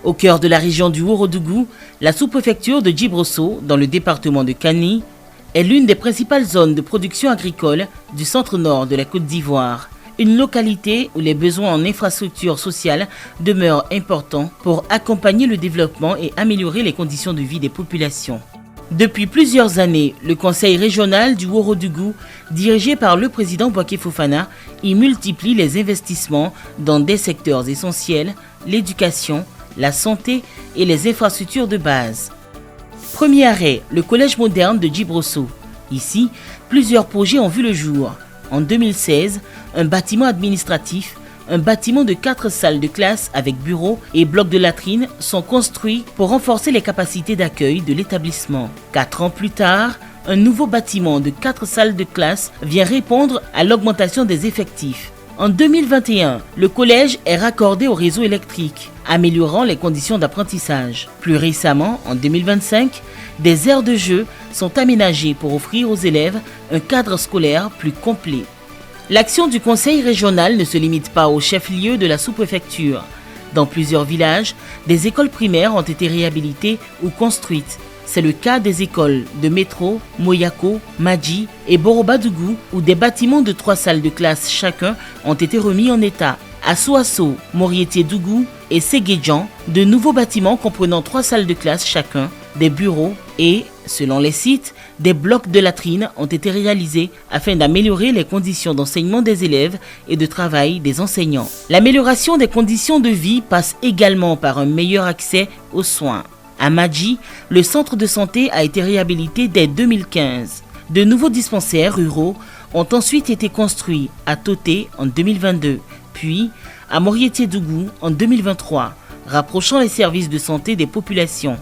Au cœur de la région du Ourodougou, la sous-préfecture de Djibrosso, dans le département de Kani, est l'une des principales zones de production agricole du centre-nord de la Côte d'Ivoire. Une localité où les besoins en infrastructures sociales demeurent importants pour accompagner le développement et améliorer les conditions de vie des populations. Depuis plusieurs années, le conseil régional du Ourodougou, dirigé par le président Bouaké Fofana, y multiplie les investissements dans des secteurs essentiels, l'éducation, la santé et les infrastructures de base. Premier arrêt, le collège moderne de Djibrosso. Ici, plusieurs projets ont vu le jour. En 2016, un bâtiment administratif, un bâtiment de 4 salles de classe avec bureaux et blocs de latrines sont construits pour renforcer les capacités d'accueil de l'établissement. 4 ans plus tard, un nouveau bâtiment de 4 salles de classe vient répondre à l'augmentation des effectifs. En 2021, le collège est raccordé au réseau électrique, améliorant les conditions d'apprentissage. Plus récemment, en 2025, des aires de jeu sont aménagées pour offrir aux élèves un cadre scolaire plus complet. L'action du conseil régional ne se limite pas au chef-lieu de la sous-préfecture. Dans plusieurs villages, des écoles primaires ont été réhabilitées ou construites. C'est le cas des écoles de Métro, Moyako, Madji et Borobadougou où des bâtiments de 3 salles de classe chacun ont été remis en état. À Souasso, Moriété-Dougou et Séguédjan, de nouveaux bâtiments comprenant 3 salles de classe chacun, des bureaux et, selon les sites, des blocs de latrines ont été réalisés afin d'améliorer les conditions d'enseignement des élèves et de travail des enseignants. L'amélioration des conditions de vie passe également par un meilleur accès aux soins. À Madji, le centre de santé a été réhabilité dès 2015. De nouveaux dispensaires ruraux ont ensuite été construits à Toté en 2022, puis à Moriété-Dougou en 2023, rapprochant les services de santé des populations.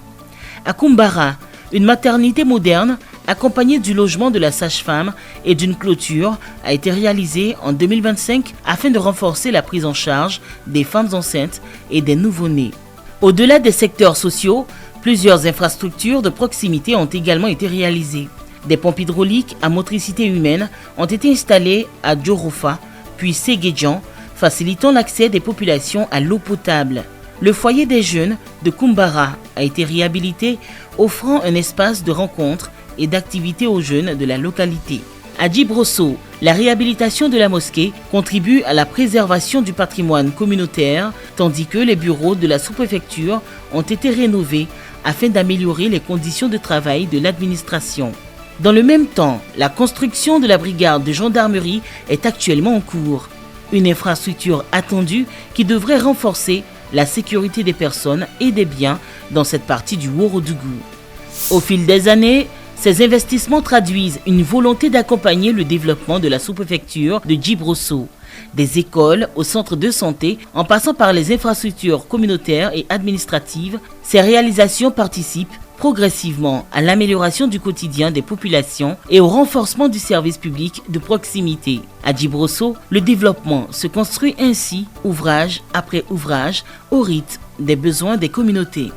À Kumbara, une maternité moderne, accompagnée du logement de la sage-femme et d'une clôture, a été réalisée en 2025 afin de renforcer la prise en charge des femmes enceintes et des nouveau-nés. Au-delà des secteurs sociaux, plusieurs infrastructures de proximité ont également été réalisées. Des pompes hydrauliques à motricité humaine ont été installées à Djorofa, puis Séguédjan, facilitant l'accès des populations à l'eau potable. Le foyer des jeunes de Kumbara a été réhabilité, offrant un espace de rencontre et d'activité aux jeunes de la localité. À Djibrosso, la réhabilitation de la mosquée contribue à la préservation du patrimoine communautaire, tandis que les bureaux de la sous-préfecture ont été rénovés afin d'améliorer les conditions de travail de l'administration. Dans le même temps, la construction de la brigade de gendarmerie est actuellement en cours. Une infrastructure attendue qui devrait renforcer la sécurité des personnes et des biens dans cette partie du Ourodougou. Au fil des années, ces investissements traduisent une volonté d'accompagner le développement de la sous-préfecture de Djibrosso, des écoles au centre de santé en passant par les infrastructures communautaires et administratives. Ces réalisations participent progressivement à l'amélioration du quotidien des populations et au renforcement du service public de proximité. À Djibrosso, le développement se construit ainsi, ouvrage après ouvrage, au rythme des besoins des communautés.